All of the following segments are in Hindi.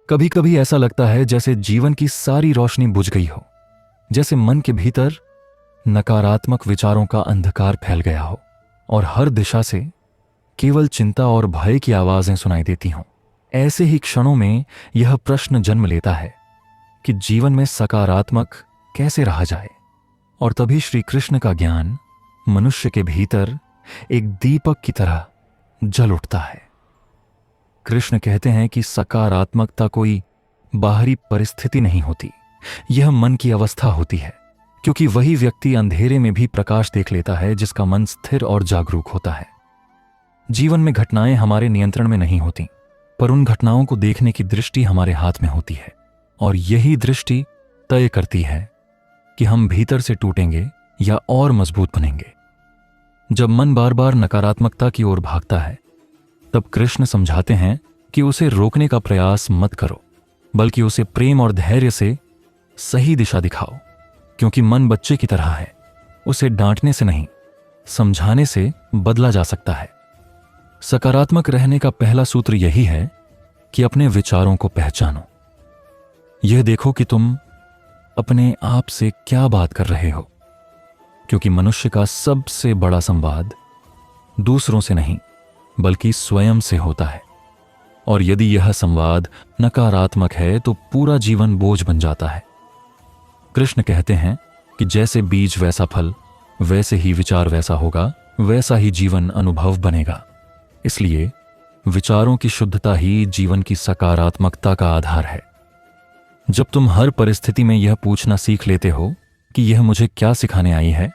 कभी कभी ऐसा लगता है जैसे जीवन की सारी रोशनी बुझ गई हो, जैसे मन के भीतर नकारात्मक विचारों का अंधकार फैल गया हो और हर दिशा से केवल चिंता और भय की आवाजें सुनाई देती हों। ऐसे ही क्षणों में यह प्रश्न जन्म लेता है कि जीवन में सकारात्मक कैसे रहा जाए। और तभी श्री कृष्ण का ज्ञान मनुष्य के भीतर एक दीपक की तरह जल उठता है। कृष्ण कहते हैं कि सकारात्मकता कोई बाहरी परिस्थिति नहीं होती, यह मन की अवस्था होती है, क्योंकि वही व्यक्ति अंधेरे में भी प्रकाश देख लेता है जिसका मन स्थिर और जागरूक होता है। जीवन में घटनाएं हमारे नियंत्रण में नहीं होती, पर उन घटनाओं को देखने की दृष्टि हमारे हाथ में होती है, और यही दृष्टि तय करती है कि हम भीतर से टूटेंगे या और मजबूत बनेंगे। जब मन बार बार नकारात्मकता की ओर भागता है, तब कृष्ण समझाते हैं कि उसे रोकने का प्रयास मत करो, बल्कि उसे प्रेम और धैर्य से सही दिशा दिखाओ, क्योंकि मन बच्चे की तरह है, उसे डांटने से नहीं, समझाने से बदला जा सकता है। सकारात्मक रहने का पहला सूत्र यही है कि अपने विचारों को पहचानो। यह देखो कि तुम अपने आप से क्या बात कर रहे हो, क्योंकि मनुष्य का सबसे बड़ा संवाद दूसरों से नहीं बल्कि स्वयं से होता है, और यदि यह संवाद नकारात्मक है तो पूरा जीवन बोझ बन जाता है। कृष्ण कहते हैं कि जैसे बीज वैसा फल, वैसे ही विचार वैसा होगा, वैसा ही जीवन अनुभव बनेगा। इसलिए विचारों की शुद्धता ही जीवन की सकारात्मकता का आधार है। जब तुम हर परिस्थिति में यह पूछना सीख लेते हो कि यह मुझे क्या सिखाने आई है,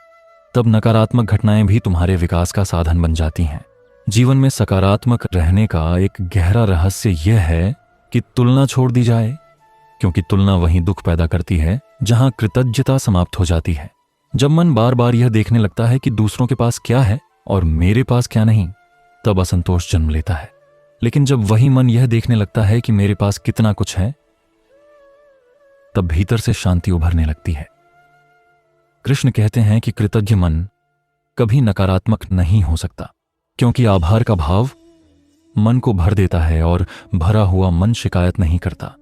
तब नकारात्मक घटनाएं भी तुम्हारे विकास का साधन बन जाती हैं। जीवन में सकारात्मक रहने का एक गहरा रहस्य यह है कि तुलना छोड़ दी जाए, क्योंकि तुलना वहीं दुख पैदा करती है जहां कृतज्ञता समाप्त हो जाती है। जब मन बार बार यह देखने लगता है कि दूसरों के पास क्या है और मेरे पास क्या नहीं, तब असंतोष जन्म लेता है। लेकिन जब वही मन यह देखने लगता है कि मेरे पास कितना कुछ है, तब भीतर से शांति उभरने लगती है। कृष्ण कहते हैं कि कृतज्ञ मन कभी नकारात्मक नहीं हो सकता, क्योंकि आभार का भाव मन को भर देता है और भरा हुआ मन शिकायत नहीं करता।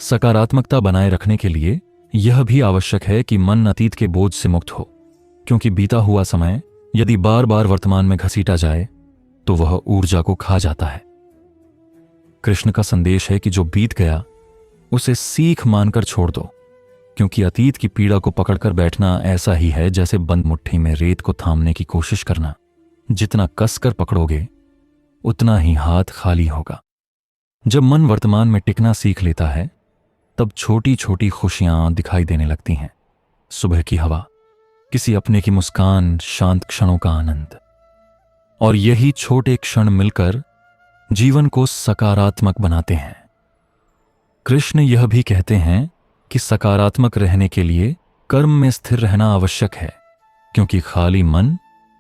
सकारात्मकता बनाए रखने के लिए यह भी आवश्यक है कि मन अतीत के बोझ से मुक्त हो, क्योंकि बीता हुआ समय यदि बार बार वर्तमान में घसीटा जाए तो वह ऊर्जा को खा जाता है। कृष्ण का संदेश है कि जो बीत गया उसे सीख मानकर छोड़ दो, क्योंकि अतीत की पीड़ा को पकड़कर बैठना ऐसा ही है जैसे बंद मुट्ठी में रेत को थामने की कोशिश करना। जितना कसकर पकड़ोगे उतना ही हाथ खाली होगा। जब मन वर्तमान में टिकना सीख लेता है, तब छोटी छोटी खुशियां दिखाई देने लगती हैं। सुबह की हवा, किसी अपने की मुस्कान, शांत क्षणों का आनंद, और यही छोटे क्षण मिलकर जीवन को सकारात्मक बनाते हैं। कृष्ण यह भी कहते हैं कि सकारात्मक रहने के लिए कर्म में स्थिर रहना आवश्यक है, क्योंकि खाली मन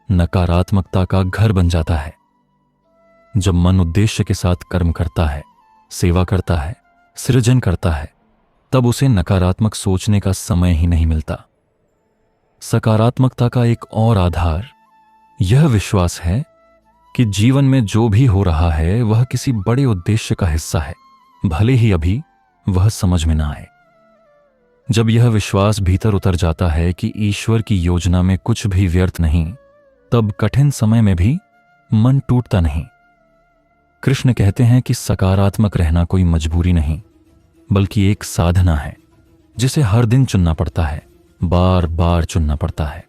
नकारात्मकता का घर बन जाता है। जब मन उद्देश्य के साथ कर्म करता है, सेवा करता है, सृजन करता है, तब उसे नकारात्मक सोचने का समय ही नहीं मिलता। सकारात्मकता का एक और आधार यह विश्वास है कि जीवन में जो भी हो रहा है वह किसी बड़े उद्देश्य का हिस्सा है, भले ही अभी वह समझ में ना आए। जब यह विश्वास भीतर उतर जाता है कि ईश्वर की योजना में कुछ भी व्यर्थ नहीं, तब कठिन समय में भी मन टूटता नहीं। कृष्ण कहते हैं कि सकारात्मक रहना कोई मजबूरी नहीं, बल्कि एक साधना है जिसे हर दिन चुनना पड़ता है, बार बार चुनना पड़ता है।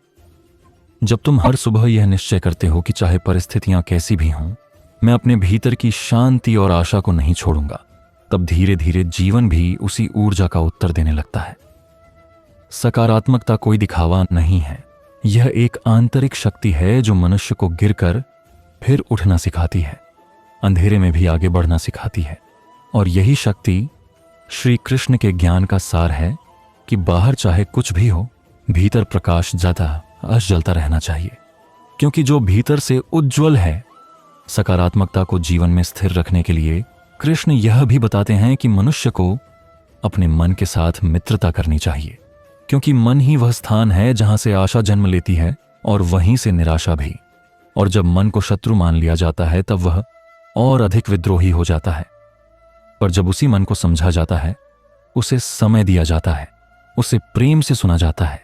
जब तुम हर सुबह यह निश्चय करते हो कि चाहे परिस्थितियां कैसी भी हों, मैं अपने भीतर की शांति और आशा को नहीं छोड़ूंगा, तब धीरे धीरे जीवन भी उसी ऊर्जा का उत्तर देने लगता है। सकारात्मकता कोई दिखावा नहीं है, यह एक आंतरिक शक्ति है जो मनुष्य को गिरकर फिर उठना सिखाती है, अंधेरे में भी आगे बढ़ना सिखाती है। और यही शक्ति श्री कृष्ण के ज्ञान का सार है कि बाहर चाहे कुछ भी हो, भीतर प्रकाश ज्यादा जलता रहना चाहिए, क्योंकि जो भीतर से उज्जवल है। सकारात्मकता को जीवन में स्थिर रखने के लिए कृष्ण यह भी बताते हैं कि मनुष्य को अपने मन के साथ मित्रता करनी चाहिए, क्योंकि मन ही वह स्थान है जहां से आशा जन्म लेती है और वहीं से निराशा भी। और जब मन को शत्रु मान लिया जाता है, तब वह और अधिक विद्रोही हो जाता है। पर जब उसी मन को समझा जाता है, उसे समय दिया जाता है, उसे प्रेम से सुना जाता है,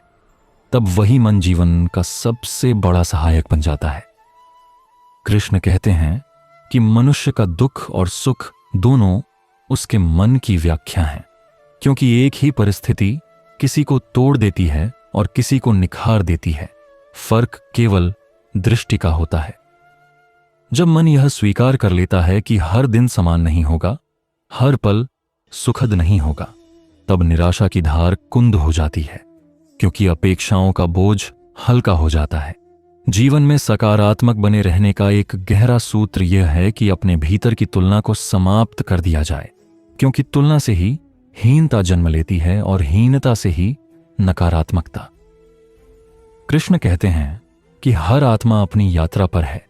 तब वही मन जीवन का सबसे बड़ा सहायक बन जाता है। कृष्ण कहते हैं कि मनुष्य का दुख और सुख दोनों उसके मन की व्याख्या हैं, क्योंकि एक ही परिस्थिति किसी को तोड़ देती है और किसी को निखार देती है। फर्क केवल दृष्टि का होता है। जब मन यह स्वीकार कर लेता है कि हर दिन समान नहीं होगा, हर पल सुखद नहीं होगा, तब निराशा की धार कुंद हो जाती है, क्योंकि अपेक्षाओं का बोझ हल्का हो जाता है। जीवन में सकारात्मक बने रहने का एक गहरा सूत्र यह है कि अपने भीतर की तुलना को समाप्त कर दिया जाए, क्योंकि तुलना से ही हीनता जन्म लेती है और हीनता से ही नकारात्मकता। कृष्ण कहते हैं कि हर आत्मा अपनी यात्रा पर है।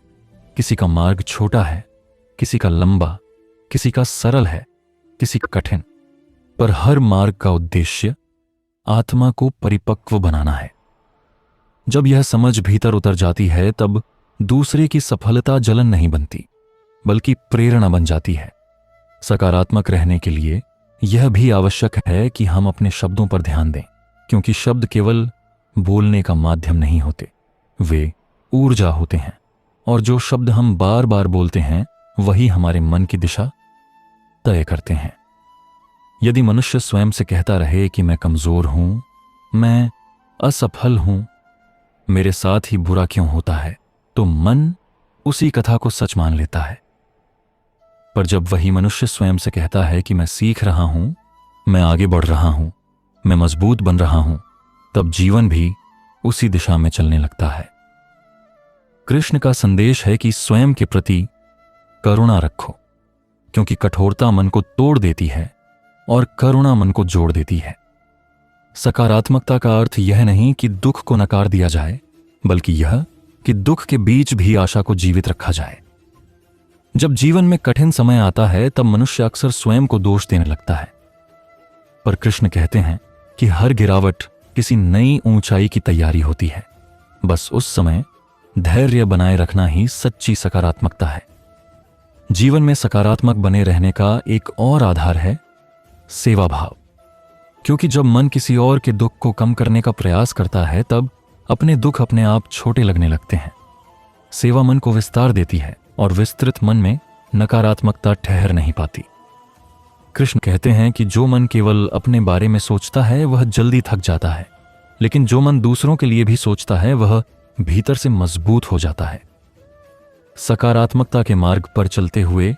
किसी का मार्ग छोटा है, किसी का लंबा, किसी का सरल है, किसी का कठिन, पर हर मार्ग का उद्देश्य आत्मा को परिपक्व बनाना है। जब यह समझ भीतर उतर जाती है, तब दूसरे की सफलता जलन नहीं बनती, बल्कि प्रेरणा बन जाती है। सकारात्मक रहने के लिए यह भी आवश्यक है कि हम अपने शब्दों पर ध्यान दें, क्योंकि शब्द केवल बोलने का माध्यम नहीं होते, वे ऊर्जा होते हैं, और जो शब्द हम बार बार बोलते हैं वही हमारे मन की दिशा तय करते हैं। यदि मनुष्य स्वयं से कहता रहे कि मैं कमजोर हूं, मैं असफल हूं, मेरे साथ ही बुरा क्यों होता है, तो मन उसी कथा को सच मान लेता है। पर जब वही मनुष्य स्वयं से कहता है कि मैं सीख रहा हूं, मैं आगे बढ़ रहा हूं, मैं मजबूत बन रहा हूं, तब जीवन भी उसी दिशा में चलने लगता है। कृष्ण का संदेश है कि स्वयं के प्रति करुणा रखो, क्योंकि कठोरता मन को तोड़ देती है और करुणा मन को जोड़ देती है। सकारात्मकता का अर्थ यह नहीं कि दुख को नकार दिया जाए, बल्कि यह कि दुख के बीच भी आशा को जीवित रखा जाए। जब जीवन में कठिन समय आता है, तब मनुष्य अक्सर स्वयं को दोष देने लगता है, पर कृष्ण कहते हैं कि हर गिरावट किसी नई ऊंचाई की तैयारी होती है। बस उस समय धैर्य बनाए रखना ही सच्ची सकारात्मकता है। जीवन में सकारात्मक बने रहने का एक और आधार है सेवा भाव, क्योंकि जब मन किसी और के दुख को कम करने का प्रयास करता है, तब अपने दुख अपने आप छोटे लगने लगते हैं। सेवा मन को विस्तार देती है और विस्तृत मन में नकारात्मकता ठहर नहीं पाती। कृष्ण कहते हैं कि जो मन केवल अपने बारे में सोचता है वह जल्दी थक जाता है, लेकिन जो मन दूसरों के लिए भी सोचता है वह भीतर से मजबूत हो जाता है। सकारात्मकता के मार्ग पर चलते हुए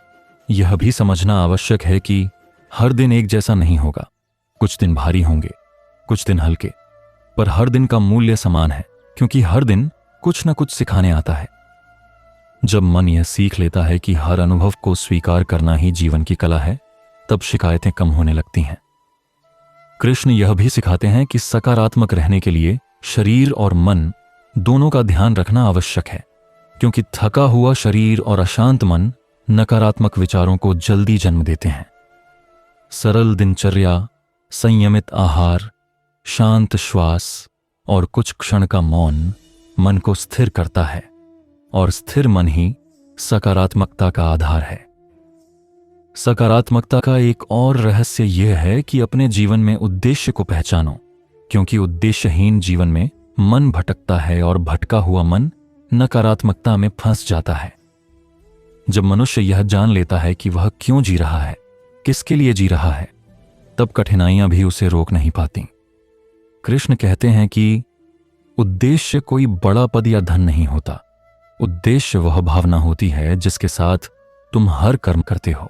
यह भी समझना आवश्यक है कि हर दिन एक जैसा नहीं होगा। कुछ दिन भारी होंगे, कुछ दिन हल्के, पर हर दिन का मूल्य समान है, क्योंकि हर दिन कुछ न कुछ सिखाने आता है। जब मन यह सीख लेता है कि हर अनुभव को स्वीकार करना ही जीवन की कला है, तब शिकायतें कम होने लगती हैं। कृष्ण यह भी सिखाते हैं कि सकारात्मक रहने के लिए शरीर और मन दोनों का ध्यान रखना आवश्यक है, क्योंकि थका हुआ शरीर और अशांत मन नकारात्मक विचारों को जल्दी जन्म देते हैं। सरल दिनचर्या, संयमित आहार, शांत श्वास और कुछ क्षण का मौन मन को स्थिर करता है, और स्थिर मन ही सकारात्मकता का आधार है। सकारात्मकता का एक और रहस्य यह है कि अपने जीवन में उद्देश्य को पहचानो, क्योंकि उद्देश्यहीन जीवन में मन भटकता है और भटका हुआ मन नकारात्मकता में फंस जाता है। जब मनुष्य यह जान लेता है कि वह क्यों जी रहा है, किसके लिए जी रहा है, तब कठिनाइयां भी उसे रोक नहीं पाती। कृष्ण कहते हैं कि उद्देश्य कोई बड़ा पद या धन नहीं होता। उद्देश्य वह भावना होती है जिसके साथ तुम हर कर्म करते हो।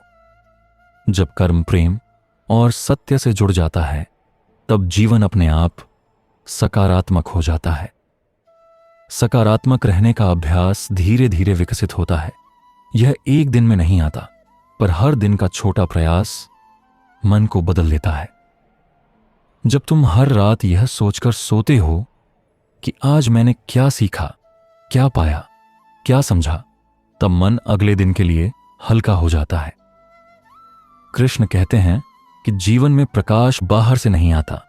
जब कर्म प्रेम और सत्य से जुड़ जाता है, तब जीवन अपने आप सकारात्मक हो जाता है। सकारात्मक रहने का अभ्यास धीरे धीरे विकसित होता है। यह एक दिन में नहीं आता, पर हर दिन का छोटा प्रयास मन को बदल देता है। जब तुम हर रात यह सोचकर सोते हो कि आज मैंने क्या सीखा, क्या पाया, क्या समझा, तब मन अगले दिन के लिए हल्का हो जाता है। कृष्ण कहते हैं कि जीवन में प्रकाश बाहर से नहीं आता,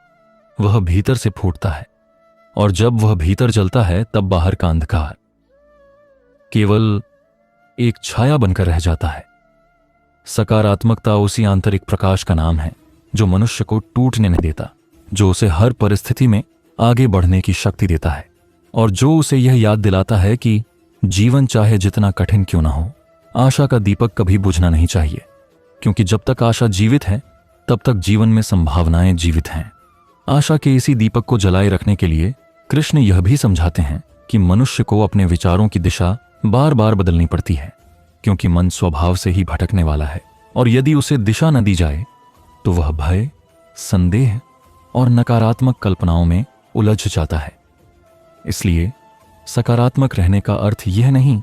वह भीतर से फूटता है, और जब वह भीतर जलता है तब बाहर का अंधकार केवल एक छाया बनकर रह जाता है। सकारात्मकता उसी आंतरिक प्रकाश का नाम है जो मनुष्य को टूटने नहीं देता, जो उसे हर परिस्थिति में आगे बढ़ने की शक्ति देता है और जो उसे यह याद दिलाता है कि जीवन चाहे जितना कठिन क्यों ना हो, आशा का दीपक कभी बुझना नहीं चाहिए, क्योंकि जब तक आशा जीवित है तब तक जीवन में संभावनाएं जीवित हैं। आशा के इसी दीपक को जलाए रखने के लिए कृष्ण यह भी समझाते हैं कि मनुष्य को अपने विचारों की दिशा बार बार बदलनी पड़ती है, क्योंकि मन स्वभाव से ही भटकने वाला है और यदि उसे दिशा न दी जाए तो वह भय, संदेह और नकारात्मक कल्पनाओं में उलझ जाता है। इसलिए सकारात्मक रहने का अर्थ यह नहीं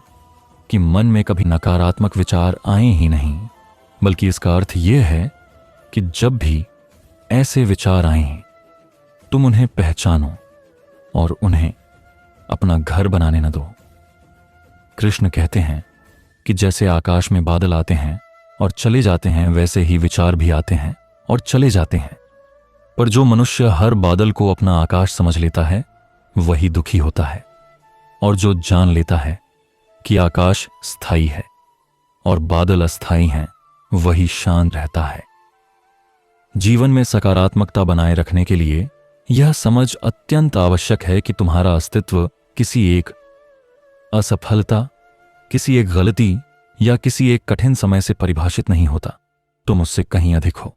कि मन में कभी नकारात्मक विचार आए ही नहीं, बल्कि इसका अर्थ यह है कि जब भी ऐसे विचार आएं, तुम उन्हें पहचानो और उन्हें अपना घर बनाने न दो। कृष्ण कहते हैं कि जैसे आकाश में बादल आते हैं और चले जाते हैं, वैसे ही विचार भी आते हैं और चले जाते हैं। पर जो मनुष्य हर बादल को अपना आकाश समझ लेता है वही दुखी होता है, और जो जान लेता है कि आकाश स्थायी है और बादल अस्थायी हैं, वही शांत रहता है। जीवन में सकारात्मकता बनाए रखने के लिए यह समझ अत्यंत आवश्यक है कि तुम्हारा अस्तित्व किसी एक असफलता, किसी एक गलती या किसी एक कठिन समय से परिभाषित नहीं होता। तुम उससे कहीं अधिक हो।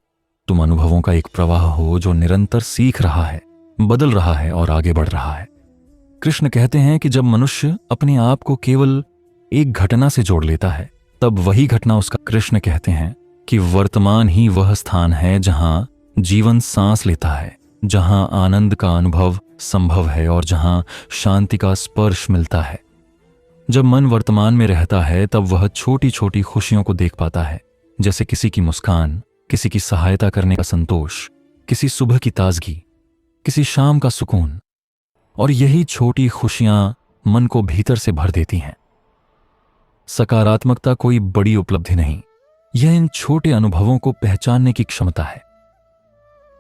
तुम अनुभवों का एक प्रवाह हो जो निरंतर सीख रहा है, बदल रहा है और आगे बढ़ रहा है। कृष्ण कहते हैं कि जब मनुष्य अपने आप को केवल एक घटना से जोड़ लेता है, तब वही घटना उसका। कृष्ण कहते हैं कि वर्तमान ही वह स्थान है जहां जीवन सांस लेता है, जहां आनंद का अनुभव संभव है और जहां शांति का स्पर्श मिलता है। जब मन वर्तमान में रहता है तब वह छोटी छोटी खुशियों को देख पाता है, जैसे किसी की मुस्कान, किसी की सहायता करने का संतोष, किसी सुबह की ताजगी, किसी शाम का सुकून। और यही छोटी खुशियां मन को भीतर से भर देती हैं। सकारात्मकता कोई बड़ी उपलब्धि नहीं, यह इन छोटे अनुभवों को पहचानने की क्षमता है।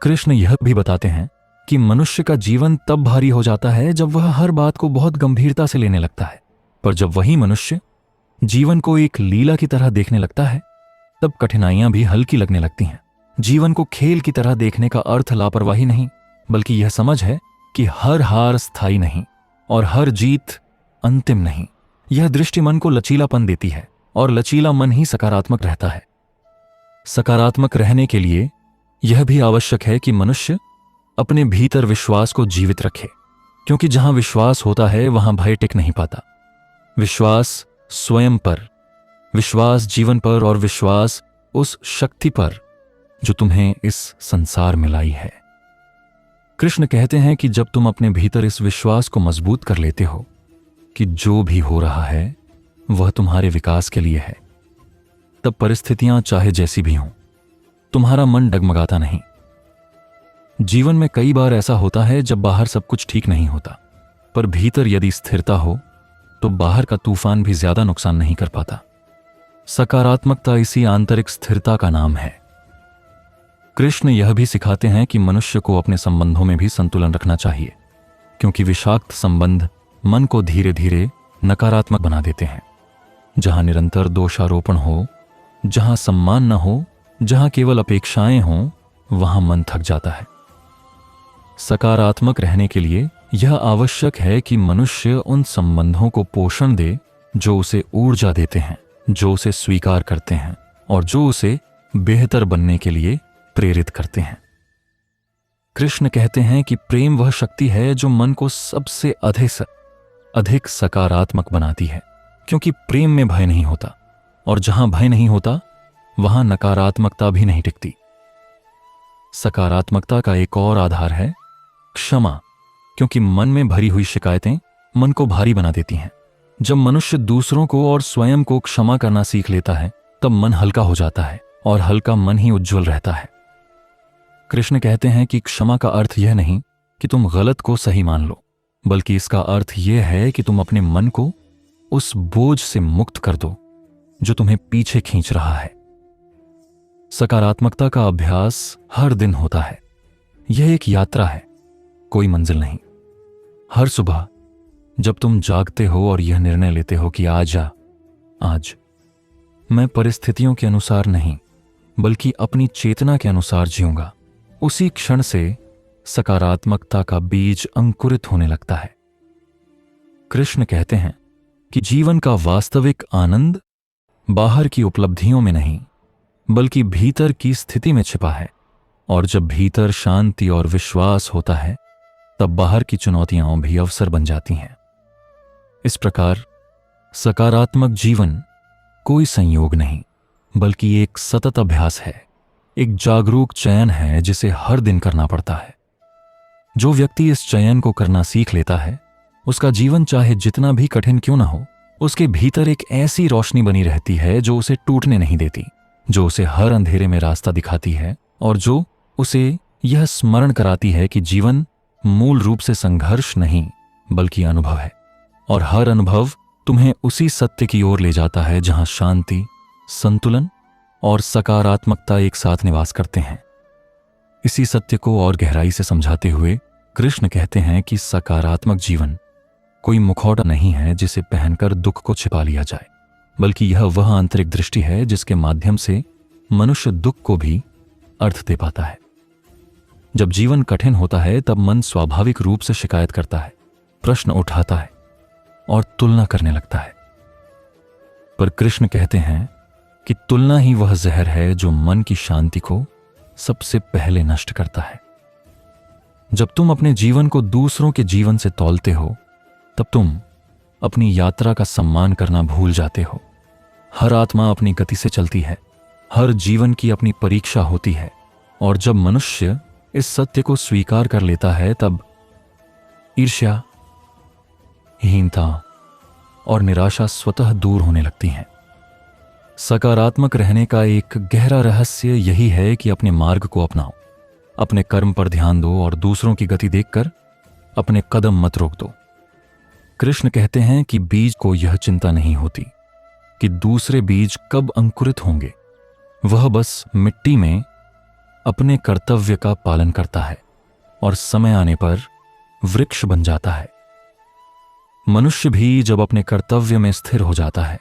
कृष्ण यह भी बताते हैं कि मनुष्य का जीवन तब भारी हो जाता है जब वह हर बात को बहुत गंभीरता से लेने लगता है, पर जब वही मनुष्य जीवन को एक लीला की तरह देखने लगता है तब कठिनाइयां भी हल्की लगने लगती हैं। जीवन को खेल की तरह देखने का अर्थ लापरवाही नहीं, बल्कि यह समझ है कि हर हार स्थायी नहीं और हर जीत अंतिम नहीं। यह दृष्टि मन को लचीलापन देती है और लचीला मन ही सकारात्मक रहता है। सकारात्मक रहने के लिए यह भी आवश्यक है कि मनुष्य अपने भीतर विश्वास को जीवित रखे, क्योंकि जहां विश्वास होता है वहां भय टिक नहीं पाता। विश्वास स्वयं पर, विश्वास जीवन पर और विश्वास उस शक्ति पर जो तुम्हें इस संसार में लाई है। कृष्ण कहते हैं कि जब तुम अपने भीतर इस विश्वास को मजबूत कर लेते हो कि जो भी हो रहा है वह तुम्हारे विकास के लिए है, तब परिस्थितियां चाहे जैसी भी हों, तुम्हारा मन डगमगाता नहीं। जीवन में कई बार ऐसा होता है जब बाहर सब कुछ ठीक नहीं होता, पर भीतर यदि स्थिरता हो तो बाहर का तूफान भी ज्यादा नुकसान नहीं कर पाता। सकारात्मकता इसी आंतरिक स्थिरता का नाम है। कृष्ण यह भी सिखाते हैं कि मनुष्य को अपने संबंधों में भी संतुलन रखना चाहिए, क्योंकि विषाक्त संबंध मन को धीरे धीरे नकारात्मक बना देते हैं। जहां निरंतर दोषारोपण हो, जहां सम्मान न हो, जहां केवल अपेक्षाएं हों, वहां मन थक जाता है। सकारात्मक रहने के लिए यह आवश्यक है कि मनुष्य उन संबंधों को पोषण दे जो उसे ऊर्जा देते हैं, जो उसे स्वीकार करते हैं और जो उसे बेहतर बनने के लिए प्रेरित करते हैं। कृष्ण कहते हैं कि प्रेम वह शक्ति है जो मन को सबसे अधिक सकारात्मक बनाती है, क्योंकि प्रेम में भय नहीं होता, और जहां भय नहीं होता वहां नकारात्मकता भी नहीं टिकती। सकारात्मकता का एक और आधार है क्षमा, क्योंकि मन में भरी हुई शिकायतें मन को भारी बना देती हैं। जब मनुष्य दूसरों को और स्वयं को क्षमा करना सीख लेता है तब मन हल्का हो जाता है, और हल्का मन ही उज्जवल रहता है। कृष्ण कहते हैं कि क्षमा का अर्थ यह नहीं कि तुम गलत को सही मान लो, बल्कि इसका अर्थ यह है कि तुम अपने मन को उस बोझ से मुक्त कर दो जो तुम्हें पीछे खींच रहा है। सकारात्मकता का अभ्यास हर दिन होता है। यह एक यात्रा है, कोई मंजिल नहीं। हर सुबह जब तुम जागते हो और यह निर्णय लेते हो कि आज मैं परिस्थितियों के अनुसार नहीं बल्कि अपनी चेतना के अनुसार जीऊंगा, उसी क्षण से सकारात्मकता का बीज अंकुरित होने लगता है। कृष्ण कहते हैं कि जीवन का वास्तविक आनंद बाहर की उपलब्धियों में नहीं बल्कि भीतर की स्थिति में छिपा है, और जब भीतर शांति और विश्वास होता है तब बाहर की चुनौतियां भी अवसर बन जाती हैं। इस प्रकार सकारात्मक जीवन कोई संयोग नहीं बल्कि एक सतत अभ्यास है, एक जागरूक चयन है जिसे हर दिन करना पड़ता है। जो व्यक्ति इस चयन को करना सीख लेता है, उसका जीवन चाहे जितना भी कठिन क्यों ना हो, उसके भीतर एक ऐसी रोशनी बनी रहती है जो उसे टूटने नहीं देती, जो उसे हर अंधेरे में रास्ता दिखाती है और जो उसे यह स्मरण कराती है कि जीवन मूल रूप से संघर्ष नहीं बल्कि अनुभव है, और हर अनुभव तुम्हें उसी सत्य की ओर ले जाता है जहां शांति, संतुलन और सकारात्मकता एक साथ निवास करते हैं। इसी सत्य को और गहराई से समझाते हुए कृष्ण कहते हैं कि सकारात्मक जीवन कोई मुखौटा नहीं है जिसे पहनकर दुख को छिपा लिया जाए, बल्कि यह वह आंतरिक दृष्टि है जिसके माध्यम से मनुष्य दुख को भी अर्थ दे पाता है। जब जीवन कठिन होता है तब मन स्वाभाविक रूप से शिकायत करता है, प्रश्न उठाता है और तुलना करने लगता है। पर कृष्ण कहते हैं कि तुलना ही वह जहर है जो मन की शांति को सबसे पहले नष्ट करता है। जब तुम अपने जीवन को दूसरों के जीवन से तौलते हो तब तुम अपनी यात्रा का सम्मान करना भूल जाते हो। हर आत्मा अपनी गति से चलती है, हर जीवन की अपनी परीक्षा होती है, और जब मनुष्य इस सत्य को स्वीकार कर लेता है तब ईर्ष्या, हीनता और निराशा स्वतः दूर होने लगती हैं। सकारात्मक रहने का एक गहरा रहस्य यही है कि अपने मार्ग को अपनाओ, अपने कर्म पर ध्यान दो और दूसरों की गति देखकर अपने कदम मत रोक दो। कृष्ण कहते हैं कि बीज को यह चिंता नहीं होती कि दूसरे बीज कब अंकुरित होंगे, वह बस मिट्टी में अपने कर्तव्य का पालन करता है और समय आने पर वृक्ष बन जाता है। मनुष्य भी जब अपने कर्तव्य में स्थिर हो जाता है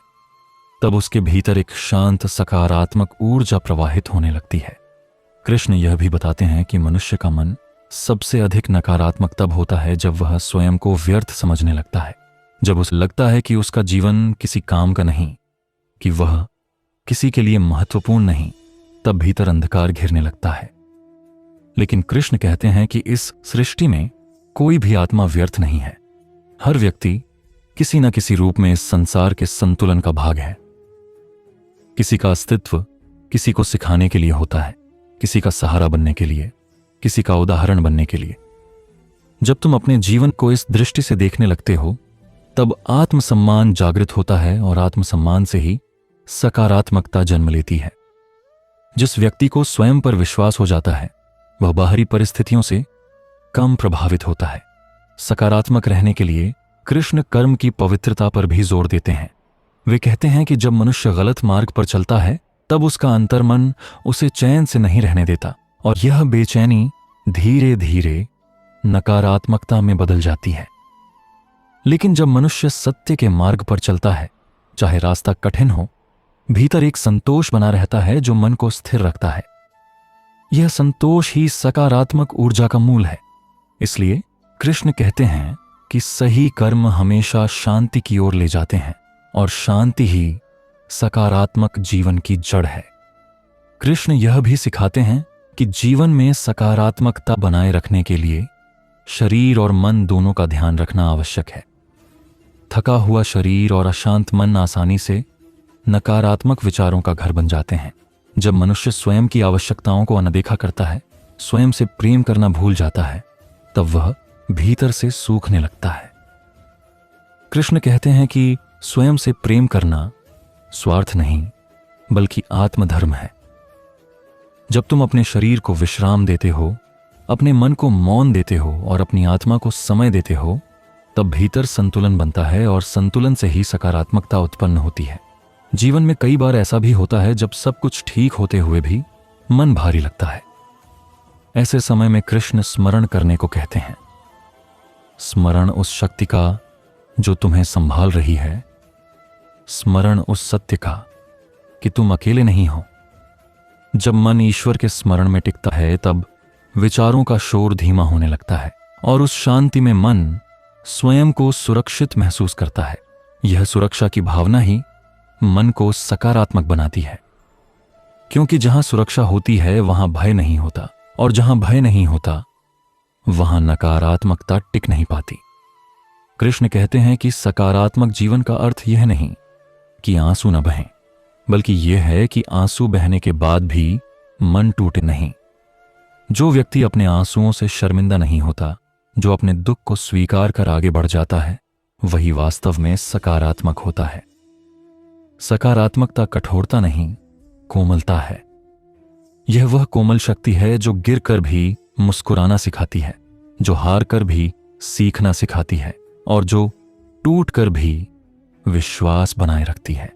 तब उसके भीतर एक शांत सकारात्मक ऊर्जा प्रवाहित होने लगती है। कृष्ण यह भी बताते हैं कि मनुष्य का मन सबसे अधिक नकारात्मक तब होता है जब वह स्वयं को व्यर्थ समझने लगता है, जब उसे लगता है कि उसका जीवन किसी काम का नहीं, कि वह किसी के लिए महत्वपूर्ण नहीं, तब भीतर अंधकार घिरने लगता है। लेकिन कृष्ण कहते हैं कि इस सृष्टि में कोई भी आत्मा व्यर्थ नहीं है। हर व्यक्ति किसी न किसी रूप में इस संसार के संतुलन का भाग है। किसी का अस्तित्व किसी को सिखाने के लिए होता है, किसी का सहारा बनने के लिए, किसी का उदाहरण बनने के लिए। जब तुम अपने जीवन को इस दृष्टि से देखने लगते हो तब आत्मसम्मान जागृत होता है और आत्मसम्मान से ही सकारात्मकता जन्म लेती है। जिस व्यक्ति को स्वयं पर विश्वास हो जाता है वह बाहरी परिस्थितियों से कम प्रभावित होता है। सकारात्मक रहने के लिए कृष्ण कर्म की पवित्रता पर भी जोर देते हैं। वे कहते हैं कि जब मनुष्य गलत मार्ग पर चलता है तब उसका अंतर्मन उसे चैन से नहीं रहने देता और यह बेचैनी धीरे धीरे नकारात्मकता में बदल जाती है। लेकिन जब मनुष्य सत्य के मार्ग पर चलता है, चाहे रास्ता कठिन हो, भीतर एक संतोष बना रहता है जो मन को स्थिर रखता है। यह संतोष ही सकारात्मक ऊर्जा का मूल है। इसलिए कृष्ण कहते हैं कि सही कर्म हमेशा शांति की ओर ले जाते हैं और शांति ही सकारात्मक जीवन की जड़ है। कृष्ण यह भी सिखाते हैं कि जीवन में सकारात्मकता बनाए रखने के लिए शरीर और मन दोनों का ध्यान रखना आवश्यक है। थका हुआ शरीर और अशांत मन आसानी से नकारात्मक विचारों का घर बन जाते हैं। जब मनुष्य स्वयं की आवश्यकताओं को अनदेखा करता है, स्वयं से प्रेम करना भूल जाता है, तब वह भीतर से सूखने लगता है। कृष्ण कहते हैं कि स्वयं से प्रेम करना स्वार्थ नहीं बल्कि आत्मधर्म है। जब तुम अपने शरीर को विश्राम देते हो, अपने मन को मौन देते हो और अपनी आत्मा को समय देते हो, तब भीतर संतुलन बनता है और संतुलन से ही सकारात्मकता उत्पन्न होती है। जीवन में कई बार ऐसा भी होता है जब सब कुछ ठीक होते हुए भी मन भारी लगता है। ऐसे समय में कृष्ण स्मरण करने को कहते हैं। स्मरण उस शक्ति का जो तुम्हें संभाल रही है, स्मरण उस सत्य का कि तुम अकेले नहीं हो। जब मन ईश्वर के स्मरण में टिकता है तब विचारों का शोर धीमा होने लगता है और उस शांति में मन स्वयं को सुरक्षित महसूस करता है। यह सुरक्षा की भावना ही मन को सकारात्मक बनाती है, क्योंकि जहां सुरक्षा होती है वहां भय नहीं होता, और जहां भय नहीं होता वहां नकारात्मकता टिक नहीं पाती। कृष्ण कहते हैं कि सकारात्मक जीवन का अर्थ यह नहीं कि आंसू न बहें, बल्कि यह है कि आंसू बहने के बाद भी मन टूटे नहीं। जो व्यक्ति अपने आंसुओं से शर्मिंदा नहीं होता, जो अपने दुख को स्वीकार कर आगे बढ़ जाता है, वही वास्तव में सकारात्मक होता है। सकारात्मकता कठोरता नहीं, कोमलता है। यह वह कोमल शक्ति है जो गिरकर भी मुस्कुराना सिखाती है, जो हार कर भी सीखना सिखाती है, और जो टूट कर भी विश्वास बनाए रखती है।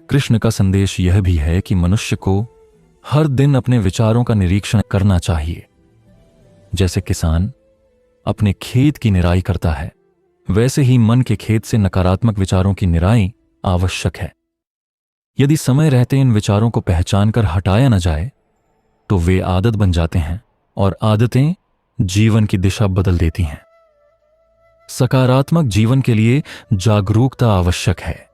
कृष्ण का संदेश यह भी है कि मनुष्य को हर दिन अपने विचारों का निरीक्षण करना चाहिए। जैसे किसान अपने खेत की निराई करता है, वैसे ही मन के खेत से नकारात्मक विचारों की निराई आवश्यक है। यदि समय रहते इन विचारों को पहचान कर हटाया न जाए तो वे आदत बन जाते हैं, और आदतें जीवन की दिशा बदल देती हैं। सकारात्मक जीवन के लिए जागरूकता आवश्यक है।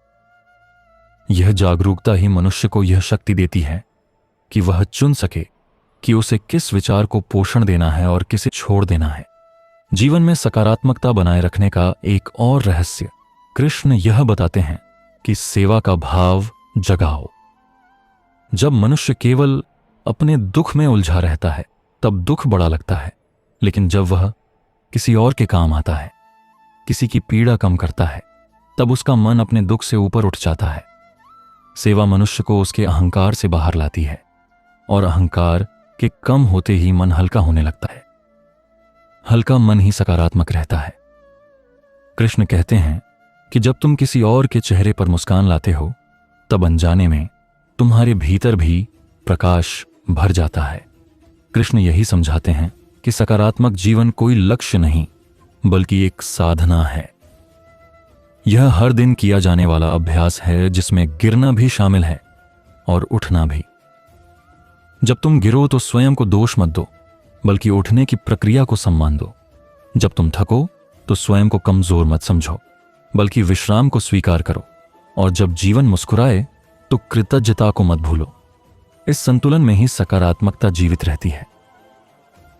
यह जागरूकता ही मनुष्य को यह शक्ति देती है कि वह चुन सके कि उसे किस विचार को पोषण देना है और किसे छोड़ देना है। जीवन में सकारात्मकता बनाए रखने का एक और रहस्य कृष्ण यह बताते हैं कि सेवा का भाव जगाओ। जब मनुष्य केवल अपने दुख में उलझा रहता है तब दुख बड़ा लगता है, लेकिन जब वह किसी और के काम आता है, किसी की पीड़ा कम करता है, तब उसका मन अपने दुख से ऊपर उठ जाता है। सेवा मनुष्य को उसके अहंकार से बाहर लाती है, और अहंकार के कम होते ही मन हल्का होने लगता है। हल्का मन ही सकारात्मक रहता है। कृष्ण कहते हैं कि जब तुम किसी और के चेहरे पर मुस्कान लाते हो, तब अनजाने में तुम्हारे भीतर भी प्रकाश भर जाता है। कृष्ण यही समझाते हैं कि सकारात्मक जीवन कोई लक्ष्य नहीं, बल्कि एक साधना है। यह हर दिन किया जाने वाला अभ्यास है, जिसमें गिरना भी शामिल है और उठना भी। जब तुम गिरो तो स्वयं को दोष मत दो, बल्कि उठने की प्रक्रिया को सम्मान दो। जब तुम थको तो स्वयं को कमजोर मत समझो, बल्कि विश्राम को स्वीकार करो। और जब जीवन मुस्कुराए तो कृतज्ञता को मत भूलो। इस संतुलन में ही सकारात्मकता जीवित रहती है।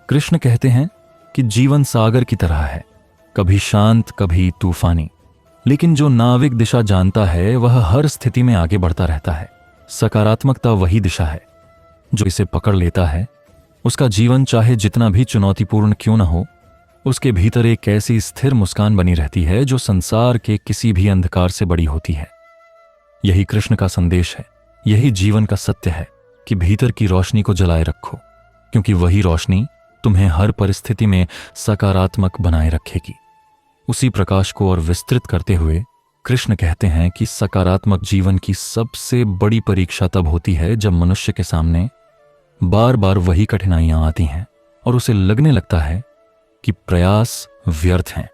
कृष्ण कहते हैं कि जीवन सागर की तरह है, कभी शांत कभी तूफानी, लेकिन जो नाविक दिशा जानता है वह हर स्थिति में आगे बढ़ता रहता है। सकारात्मकता वही दिशा है जो इसे पकड़ लेता है। उसका जीवन चाहे जितना भी चुनौतीपूर्ण क्यों न हो, उसके भीतर एक ऐसी स्थिर मुस्कान बनी रहती है जो संसार के किसी भी अंधकार से बड़ी होती है। यही कृष्ण का संदेश है, यही जीवन का सत्य है कि भीतर की रोशनी को जलाए रखो, क्योंकि वही रोशनी तुम्हें हर परिस्थिति में सकारात्मक बनाए रखेगी। उसी प्रकाश को और विस्तृत करते हुए कृष्ण कहते हैं कि सकारात्मक जीवन की सबसे बड़ी परीक्षा तब होती है जब मनुष्य के सामने बार बार वही कठिनाइयां आती हैं और उसे लगने लगता है कि प्रयास व्यर्थ हैं।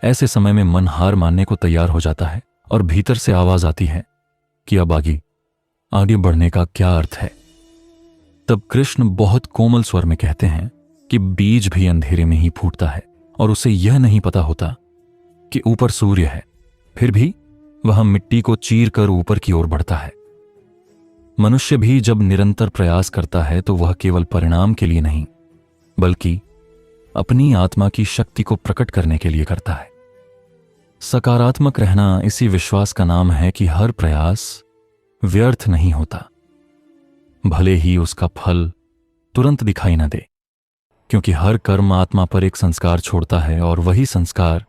ऐसे समय में मन हार मानने को तैयार हो जाता है और भीतर से आवाज आती है कि अब आगे बढ़ने का क्या अर्थ है। तब कृष्ण बहुत कोमल स्वर में कहते हैं कि बीज भी अंधेरे में ही फूटता है और उसे यह नहीं पता होता कि ऊपर सूर्य है, फिर भी वह मिट्टी को चीर कर ऊपर की ओर बढ़ता है। मनुष्य भी जब निरंतर प्रयास करता है तो वह केवल परिणाम के लिए नहीं, बल्कि अपनी आत्मा की शक्ति को प्रकट करने के लिए करता है। सकारात्मक रहना इसी विश्वास का नाम है कि हर प्रयास व्यर्थ नहीं होता, भले ही उसका फल तुरंत दिखाई न दे, क्योंकि हर कर्म आत्मा पर एक संस्कार छोड़ता है और वही संस्कार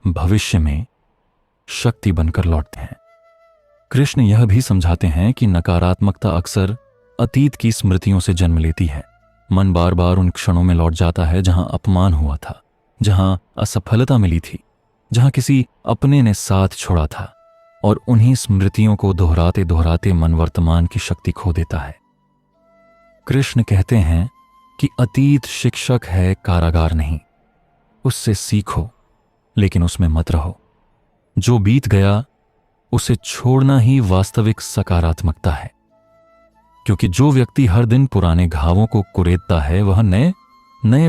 भविष्य में शक्ति बनकर लौटते हैं। कृष्ण यह भी समझाते हैं कि नकारात्मकता अक्सर अतीत की स्मृतियों से जन्म लेती है। मन बार बार उन क्षणों में लौट जाता है जहां अपमान हुआ था, जहां असफलता मिली थी, जहां किसी अपने ने साथ छोड़ा था, और उन्हीं स्मृतियों को दोहराते दोहराते मन वर्तमान की शक्ति खो देता है। कृष्ण कहते हैं कि अतीत शिक्षक है, कारागार नहीं। उससे सीखो, लेकिन उसमें मत रहो। जो बीत गया उसे छोड़ना ही वास्तविक सकारात्मकता है। क्योंकि जो व्यक्ति हर दिन पुराने घावों को कुरेदता है वह नए नए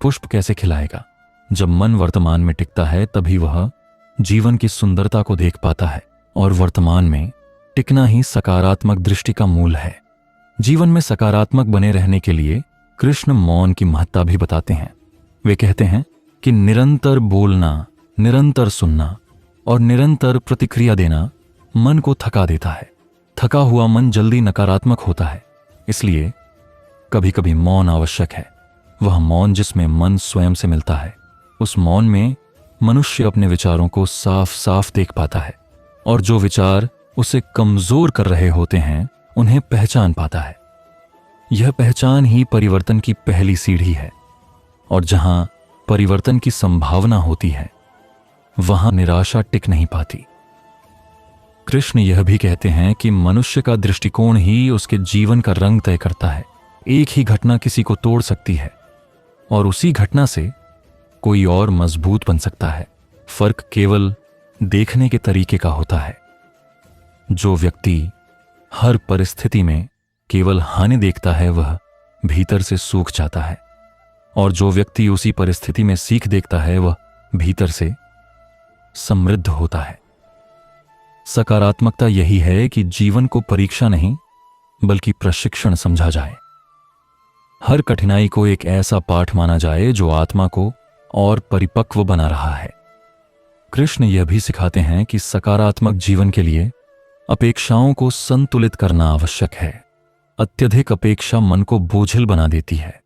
पुष्प कैसे खिलाएगा। जब मन वर्तमान में टिकता है तभी वह जीवन की सुंदरता को देख पाता है, और वर्तमान में टिकना ही सकारात्मक दृष्टि का मूल है। जीवन में सकारात्मक बने रहने के लिए कृष्ण मौन की महत्ता भी बताते हैं। वे कहते हैं कि निरंतर बोलना, निरंतर सुनना और निरंतर प्रतिक्रिया देना मन को थका देता है। थका हुआ मन जल्दी नकारात्मक होता है, इसलिए कभी कभी मौन आवश्यक है। वह मौन जिसमें मन स्वयं से मिलता है। उस मौन में मनुष्य अपने विचारों को साफ साफ देख पाता है, और जो विचार उसे कमजोर कर रहे होते हैं उन्हें पहचान पाता है। यह पहचान ही परिवर्तन की पहली सीढ़ी है, और जहां परिवर्तन की संभावना होती है वहां निराशा टिक नहीं पाती। कृष्ण यह भी कहते हैं कि मनुष्य का दृष्टिकोण ही उसके जीवन का रंग तय करता है। एक ही घटना किसी को तोड़ सकती है, और उसी घटना से कोई और मजबूत बन सकता है। फर्क केवल देखने के तरीके का होता है। जो व्यक्ति हर परिस्थिति में केवल हानि देखता है वह भीतर से सूख जाता है, और जो व्यक्ति उसी परिस्थिति में सीख देखता है वह भीतर से समृद्ध होता है। सकारात्मकता यही है कि जीवन को परीक्षा नहीं बल्कि प्रशिक्षण समझा जाए। हर कठिनाई को एक ऐसा पाठ माना जाए जो आत्मा को और परिपक्व बना रहा है। कृष्ण यह भी सिखाते हैं कि सकारात्मक जीवन के लिए अपेक्षाओं को संतुलित करना आवश्यक है। अत्यधिक अपेक्षा मन को बोझिल बना देती है,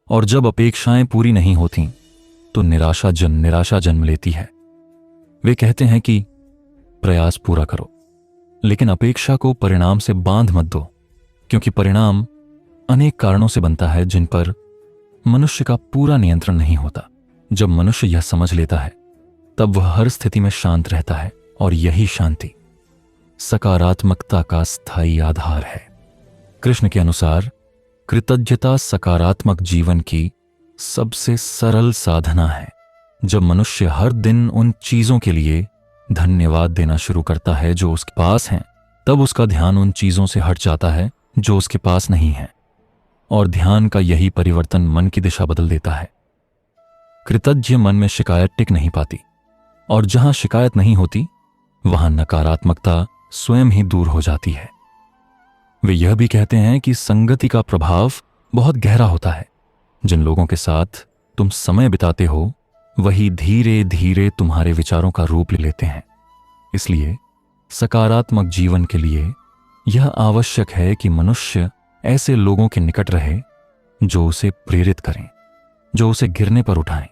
और जब अपेक्षाएं पूरी नहीं होती तो निराशा जन्म लेती है। वे कहते हैं कि प्रयास पूरा करो, लेकिन अपेक्षा को परिणाम से बांध मत दो, क्योंकि परिणाम अनेक कारणों से बनता है जिन पर मनुष्य का पूरा नियंत्रण नहीं होता। जब मनुष्य यह समझ लेता है तब वह हर स्थिति में शांत रहता है, और यही शांति सकारात्मकता का स्थायी आधार है। कृष्ण के अनुसार कृतज्ञता सकारात्मक जीवन की सबसे सरल साधना है। जब मनुष्य हर दिन उन चीजों के लिए धन्यवाद देना शुरू करता है जो उसके पास हैं, तब उसका ध्यान उन चीजों से हट जाता है जो उसके पास नहीं है, और ध्यान का यही परिवर्तन मन की दिशा बदल देता है। कृतज्ञ मन में शिकायत टिक नहीं पाती, और जहां शिकायत नहीं होती वहां नकारात्मकता स्वयं ही दूर हो जाती है। वे यह भी कहते हैं कि संगति का प्रभाव बहुत गहरा होता है। जिन लोगों के साथ तुम समय बिताते हो वही धीरे धीरे तुम्हारे विचारों का रूप ले लेते हैं। इसलिए सकारात्मक जीवन के लिए यह आवश्यक है कि मनुष्य ऐसे लोगों के निकट रहे जो उसे प्रेरित करें, जो उसे गिरने पर उठाएं,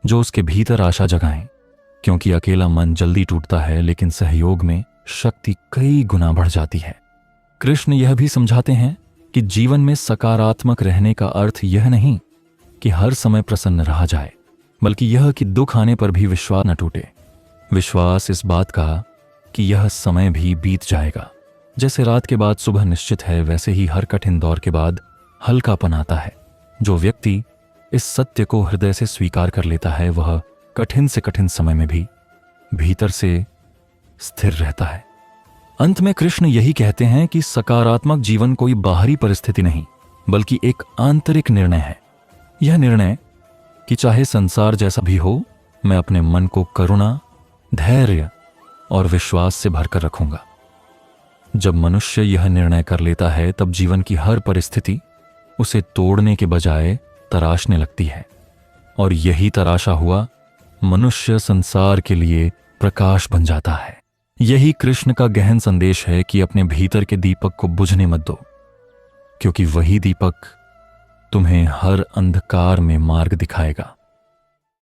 जो उसके भीतर आशा जगाएं, क्योंकि अकेला मन जल्दी टूटता है लेकिन सहयोग में शक्ति कई गुना बढ़ जाती है। कृष्ण यह भी समझाते हैं कि जीवन में सकारात्मक रहने का अर्थ यह नहीं कि हर समय प्रसन्न रहा जाए, बल्कि यह कि दुख आने पर भी विश्वास न टूटे। विश्वास इस बात का कि यह समय भी बीत जाएगा। जैसे रात के बाद सुबह निश्चित है, वैसे ही हर कठिन दौर के बाद हल्कापन आता है। जो व्यक्ति इस सत्य को हृदय से स्वीकार कर लेता है वह कठिन से कठिन समय में भी भीतर से स्थिर रहता है। अंत में कृष्ण यही कहते हैं कि सकारात्मक जीवन कोई बाहरी परिस्थिति नहीं बल्कि एक आंतरिक निर्णय है। यह निर्णय कि चाहे संसार जैसा भी हो, मैं अपने मन को करुणा, धैर्य और विश्वास से भरकर रखूंगा। जब मनुष्य यह निर्णय कर लेता है तब जीवन की हर परिस्थिति उसे तोड़ने के बजाय तराशने लगती है, और यही तराशा हुआ मनुष्य संसार के लिए प्रकाश बन जाता है। यही कृष्ण का गहन संदेश है कि अपने भीतर के दीपक को बुझने मत दो, क्योंकि वही दीपक तुम्हें हर अंधकार में मार्ग दिखाएगा।